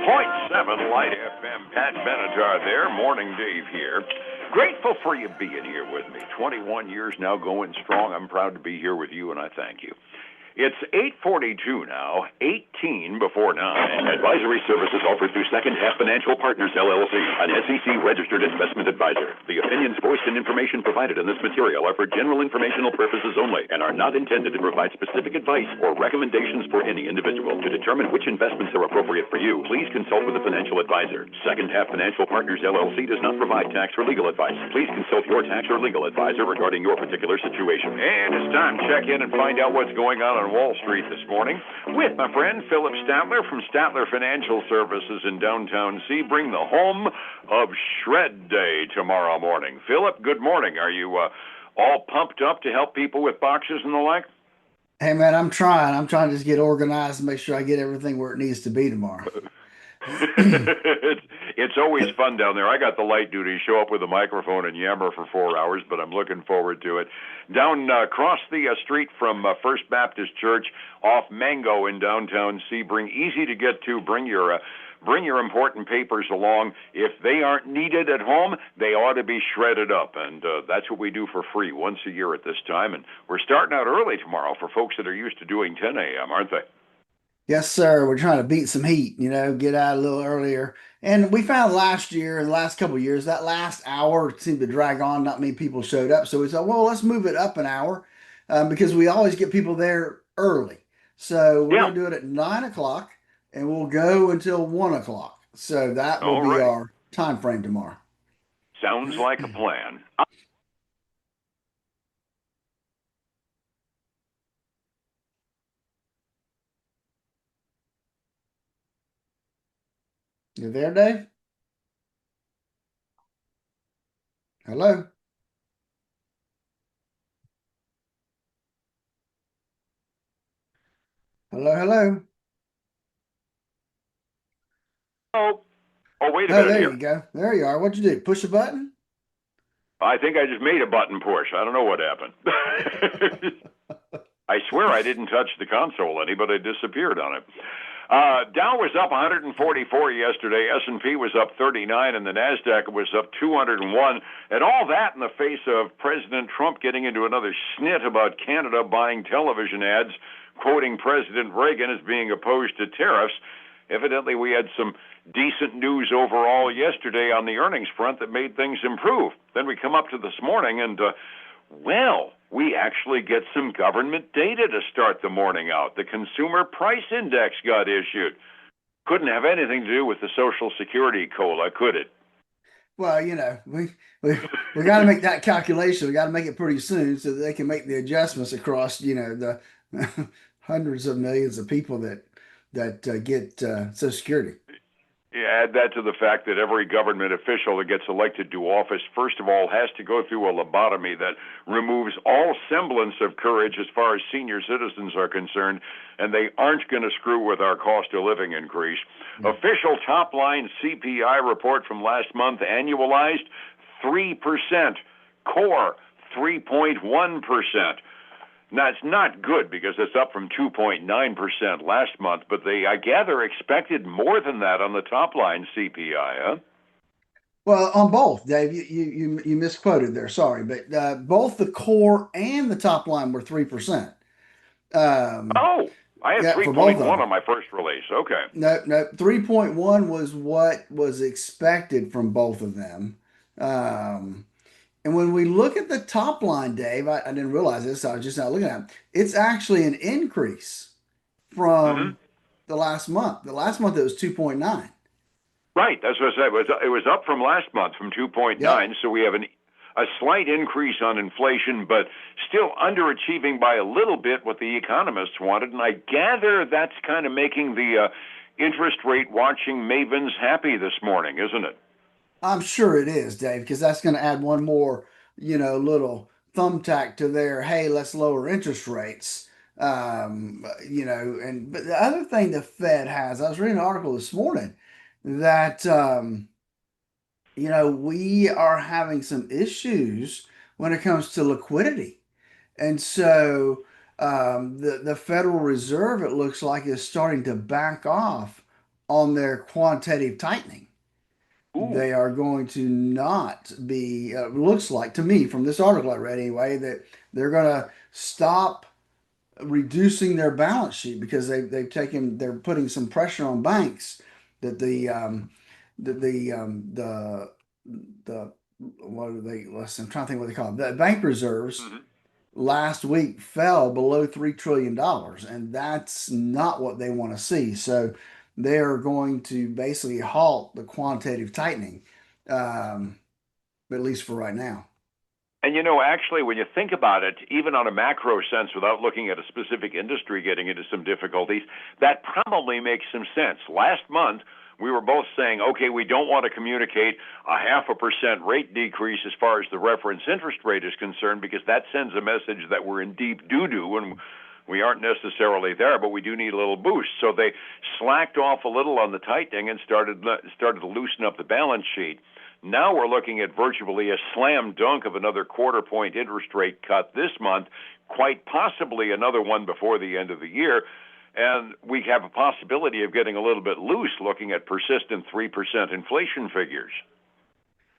Light FM. Pat Benatar there. Morning Dave here. Grateful for you being here with me. 21 years now going strong. I'm proud to be here with you, and I thank you. It's 8:42 now, 18 before 9. Advisory services offered through Second Half Financial Partners, LLC, an SEC-registered investment advisor. The opinions voiced and information provided in this material are for general informational purposes only and are not intended to provide specific advice or recommendations for any individual. To determine which investments are appropriate for you, please consult with a financial advisor. Second Half Financial Partners, LLC does not provide tax or legal advice. Please consult your tax or legal advisor regarding your particular situation. And it's time to check in and find out what's going on Wall Street this morning with my friend Philip Statler from Statler Financial Services in downtown Sebring, the home of Shred Day tomorrow morning. Philip, good morning. Are you all pumped up to help people with boxes and the like? Hey man, I'm trying. I'm trying to just get organized and make sure I get everything where it needs to be tomorrow. It's always fun down there. I got the light duty, show up with a microphone and yammer for 4 hours, but I'm looking forward to it. Down across the street from First Baptist Church off Mango in downtown Sebring, easy to get to. Bring your important papers along. If they aren't needed at home, they ought to be shredded up, and that's what we do for free once a year at this time. And we're starting out early tomorrow for folks that are used to doing 10 a.m., aren't they? Yes, sir. We're trying to beat some heat, get out a little earlier. And we found last year and the last couple of years, that last hour seemed to drag on. Not many people showed up. So we said, well, let's move it up an hour because we always get people there early. So we're going to do it at 9 o'clock and we'll go until 1 o'clock. So that will be our time frame tomorrow. Sounds like a plan. You there, Dave? Hello? Hello, hello. Oh, wait a minute there here. You go. There you are. What'd you do? Push a button? I think I just made a button push. I don't know what happened. I swear I didn't touch the console any, but I disappeared on it. Dow was up 144 yesterday. S&P was up 39, and the Nasdaq was up 201. And all that in the face of President Trump getting into another snit about Canada buying television ads, quoting President Reagan as being opposed to tariffs. Evidently, we had some decent news overall yesterday on the earnings front that made things improve. Then we come up to this morning, and we actually get some government data to start the morning out. The Consumer Price Index got issued. Couldn't have anything to do with the Social Security COLA, could it? Well, we got to make that calculation. We got to make it pretty soon so that they can make the adjustments across, the hundreds of millions of people that get Social Security. Add that to the fact that every government official that gets elected to office, first of all, has to go through a lobotomy that removes all semblance of courage as far as senior citizens are concerned, and they aren't going to screw with our cost of living increase. Mm-hmm. Official top-line CPI report from last month, annualized 3%, core 3.1%. Now, it's not good because it's up from 2.9% last month, but they, I gather, expected more than that on the top line CPI, huh? Well, on both, Dave, you misquoted there. Sorry, but both the core and the top line were 3%. I had 3.1 on my first release. Okay. No, 3.1 was what was expected from both of them. And when we look at the top line, Dave, I didn't realize this. I was just not looking at it. It's actually an increase from the last month. The last month it was 2.9. Right. That's what I said. It was up from last month from 2.9. Yep. So we have a slight increase on inflation, but still underachieving by a little bit what the economists wanted. And I gather that's kind of making the interest rate watching mavens happy this morning, isn't it? I'm sure it is, Dave, because that's going to add one more, little thumbtack to their, hey, let's lower interest rates. But the other thing the Fed has, I was reading an article this morning that, we are having some issues when it comes to liquidity. And so the Federal Reserve, it looks like, is starting to back off on their quantitative tightening. Ooh. They are going to not be, looks like to me from this article I read anyway, that they're going to stop reducing their balance sheet because they're putting some pressure on banks that the what do they, listen, I'm trying to think what they call it. The bank reserves Hmm. last week fell below $3 trillion, and that's not what they want to see. So they're going to basically halt the quantitative tightening, um, at least for right now. And actually, when you think about it, even on a macro sense, without looking at a specific industry getting into some difficulties, that probably makes some sense. Last month, we were both saying, okay, we don't want to communicate a 0.5% rate decrease as far as the reference interest rate is concerned, because that sends a message that we're in deep doo-doo and we aren't necessarily there, but we do need a little boost. So they slacked off a little on the tightening and started to loosen up the balance sheet. Now we're looking at virtually a slam dunk of another quarter point interest rate cut this month, quite possibly another one before the end of the year. And we have a possibility of getting a little bit loose looking at persistent 3% inflation figures.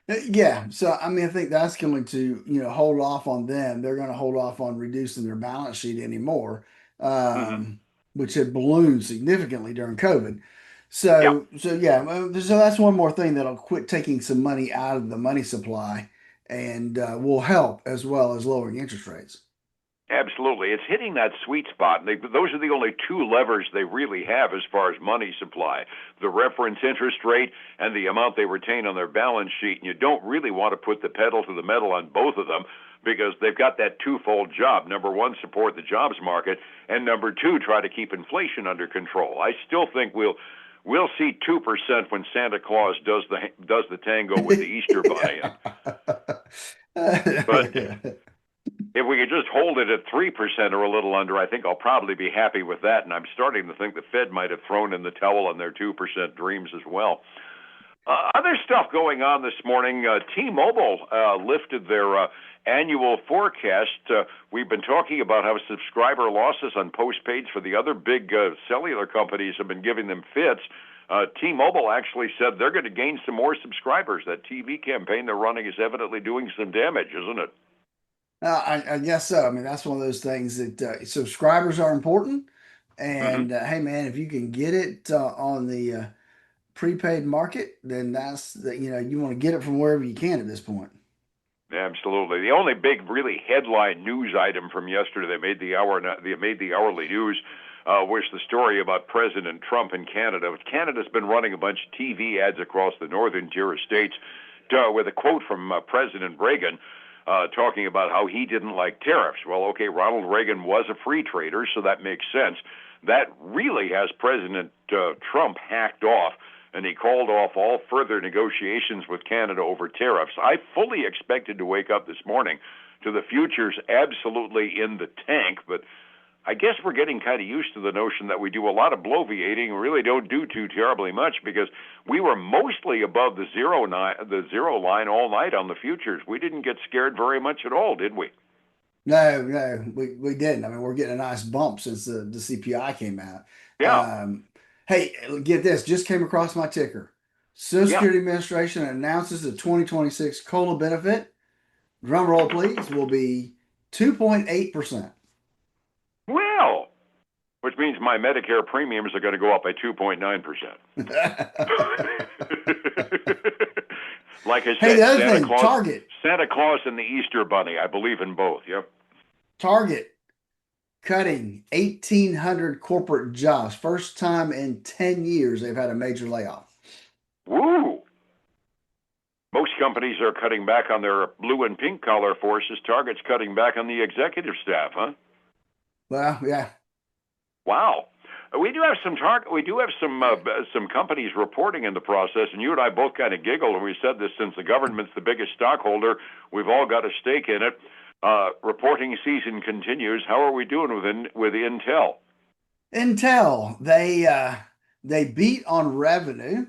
Yeah, so I mean, I think that's going to, hold off on them. They're going to hold off on reducing their balance sheet anymore, Mm-hmm. which had ballooned significantly during COVID. Yeah. So yeah, so that's one more thing that'll quit taking some money out of the money supply and will help as well as lowering interest rates. Absolutely. It's hitting that sweet spot. And those are the only two levers they really have as far as money supply, the reference interest rate and the amount they retain on their balance sheet. And you don't really want to put the pedal to the metal on both of them because they've got that twofold job. Number one, support the jobs market, and number two, try to keep inflation under control. I still think we'll see 2% when Santa Claus does the tango with the Easter Bunny. But if we could just hold it at 3% or a little under, I think I'll probably be happy with that. And I'm starting to think the Fed might have thrown in the towel on their 2% dreams as well. Other stuff going on this morning. T-Mobile lifted their annual forecast. We've been talking about how subscriber losses on postpaids for the other big cellular companies have been giving them fits. T-Mobile actually said they're going to gain some more subscribers. That TV campaign they're running is evidently doing some damage, isn't it? I guess so. I mean, that's one of those things that subscribers are important. Mm-hmm. And hey, man, if you can get it on the prepaid market, then that's the, you want to get it from wherever you can at this point. Absolutely. The only big, really headline news item from yesterday that made the hourly news was the story about President Trump in Canada. Canada's been running a bunch of TV ads across the northern tier of states with a quote from President Reagan talking about how he didn't like tariffs. Well, okay, Ronald Reagan was a free trader, so that makes sense. That really has President Trump hacked off, and he called off all further negotiations with Canada over tariffs. I fully expected to wake up this morning to the futures absolutely in the tank, but I guess we're getting kind of used to the notion that we do a lot of bloviating and really don't do too terribly much because we were mostly above the zero line all night on the futures. We didn't get scared very much at all, did we? No, no, we didn't. I mean, we're getting a nice bump since the CPI came out. Yeah, Um, hey, get this, just came across my ticker. Social yeah. Security Administration announces the 2026 COLA benefit, drum roll please, will be 2.8%. Well, which means my Medicare premiums are going to go up by 2.9%. Like I Hey, said, the other thing, Santa Claus and the Easter Bunny. I believe in both. Yep. Target cutting 1,800 corporate jobs. First time in 10 years they've had a major layoff. Woo! Most companies are cutting back on their blue and pink collar forces. Target's cutting back on the executive staff, huh? Well, yeah. Wow. We do have some companies reporting in the process, and you and I both kind of giggled when we said this. Since the government's the biggest stockholder, we've all got a stake in it. Reporting season continues. How are we doing with Intel? Intel, they beat on revenue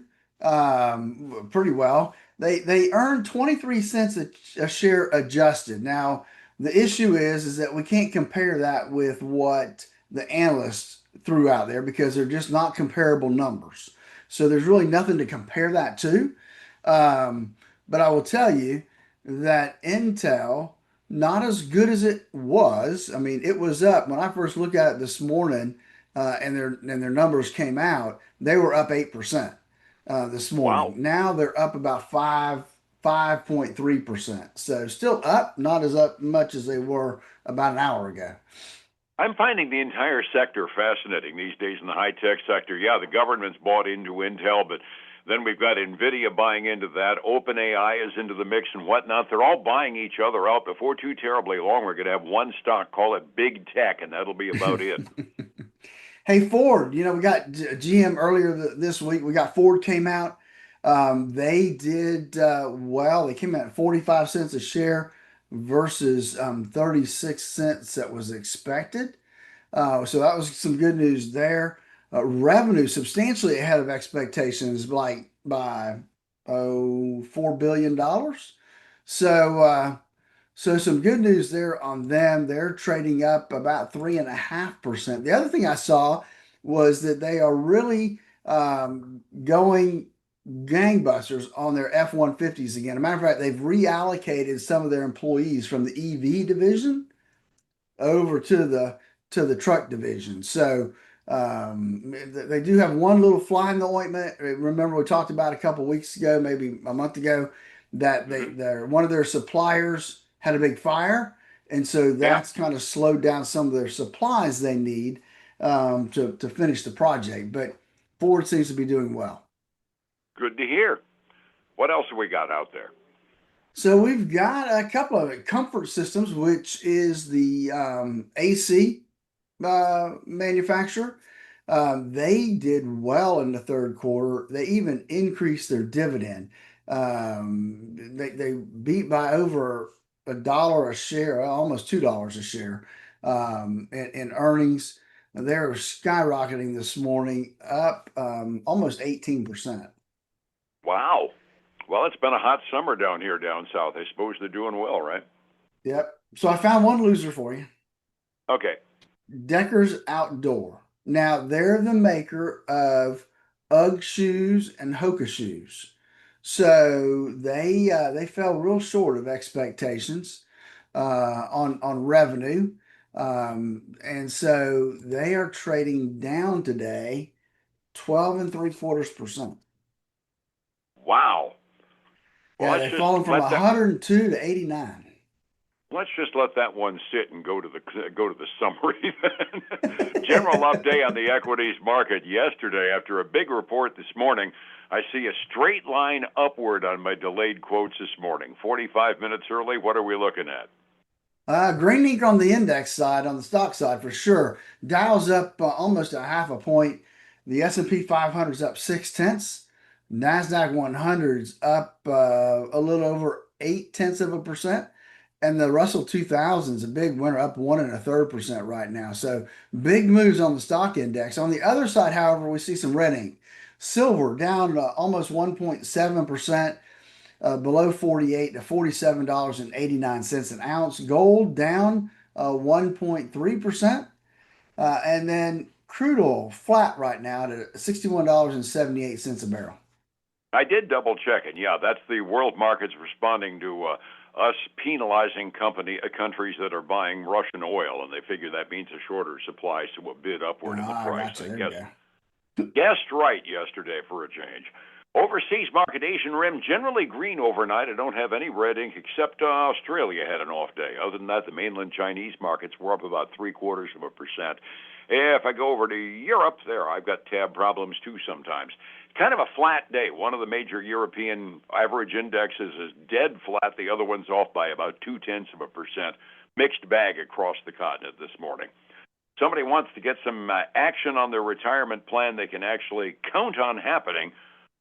pretty well. They earned 23 cents a share adjusted. Now, the issue is that we can't compare that with what the analysts threw out there because they're just not comparable numbers. So there's really nothing to compare that to. Um, but I will tell you that Intel, not as good as it was. I mean, it was up when I first looked at it this morning, and their numbers came out. They were up 8% this morning. Wow. Now they're up about 5.3%. So still up, not as up much as they were about an hour ago. I'm finding the entire sector fascinating these days in the high tech sector. Yeah, the government's bought into Intel, but then we've got Nvidia buying into that. OpenAI is into the mix and whatnot. They're all buying each other out. Before too terribly long, we're going to have one stock, call it big tech, and that'll be about it. Hey, Ford, we got GM earlier this week. We got Ford came out. They did well. They came out at 45 cents a share versus 36 cents that was expected. So that was some good news there. Revenue substantially ahead of expectations, like by $4 billion. So so some good news there on them. They're trading up about 3.5%. The other thing I saw was that they are really going gangbusters on their F-150s again. As a matter of fact, they've reallocated some of their employees from the EV division over to the truck division. So they do have one little fly in the ointment. Remember, we talked about a couple weeks ago, maybe a month ago, that Hmm. they're one of their suppliers had a big fire, and so Yeah, that's kind of slowed down some of their supplies they need to finish the project. But Ford seems to be doing well. good to hear. What else have we got out there? So we've got a couple of comfort systems, which is the AC manufacturer. They did well in the third quarter. They even increased their dividend. They beat by over $1 a share, almost $2 a share in earnings. They're skyrocketing this morning, up almost 18%. Wow. Well, it's been a hot summer down here down south. I suppose they're doing well, right? Yep. So I found one loser for you. Okay. Decker's Outdoor. Now they're the maker of UGG shoes and Hoka shoes. So they fell real short of expectations on revenue. And so they are trading down today 12.75%. Wow. Well, Yeah, let's they've just fallen from let that 102 to 89. let's just let that one sit and go to the summary. General update on the equities market yesterday after a big report this morning. I see a straight line upward on my delayed quotes this morning. 45 minutes early. What are we looking at? Green ink on the index side, on the stock side for sure. Dow's up almost a half a point. The S&P 500 is up 0.6. Nasdaq 100's up a little over 0.8%, and the Russell 2000 is a big winner, up 1.33% right now. So big moves on the stock index. On the other side, however, we see some red ink. Silver down almost 1.7%, below 48 to $47.89 an ounce. Gold down 1.3%. And then crude oil flat right now at $61.78 a barrel. I did double check it. Yeah, that's the world markets responding to us penalizing countries that are buying Russian oil, and they figure that means a shorter supply, so a bid upward in the Ah, price. gotcha. I There we guess go. guessed right yesterday for a change. Overseas market, Asian Rim, generally green overnight. I don't have any red ink except Australia had an off day. Other than that, the mainland Chinese markets were up about 0.75%. If I go over to Europe, there, I've got tab problems too sometimes. Kind of a flat day. One of the major European average indexes is dead flat. The other one's off by about 0.2%. Mixed bag across the continent this morning. Somebody wants to get some action on their retirement plan they can actually count on happening.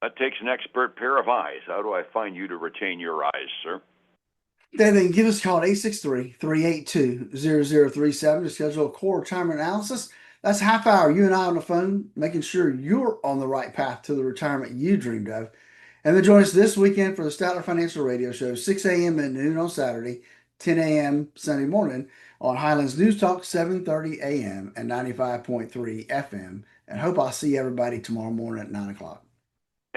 That takes an expert pair of eyes. How do I find you to retain your eyes, sir? Then give us a call at 863-382-0037 to schedule a core retirement analysis. That's a half hour, you and I on the phone, making sure you're on the right path to the retirement you dreamed of. And then join us this weekend for the Statler Financial Radio Show, 6 a.m. and noon on Saturday, 10 a.m. Sunday morning on Highlands News Talk, 7:30 a.m. and 95.3 FM. And hope I'll see everybody tomorrow morning at 9 o'clock.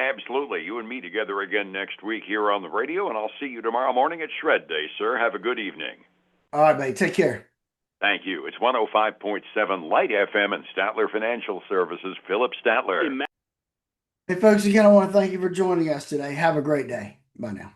Absolutely. You and me together again next week here on the radio, and I'll see you tomorrow morning at Shred Day, sir. Have a good evening. All right, buddy. Take care. Thank you. It's 105.7 Light FM and Statler Financial Services, Philip Statler. Hey, folks, again, I want to thank you for joining us today. Have a great day. Bye now.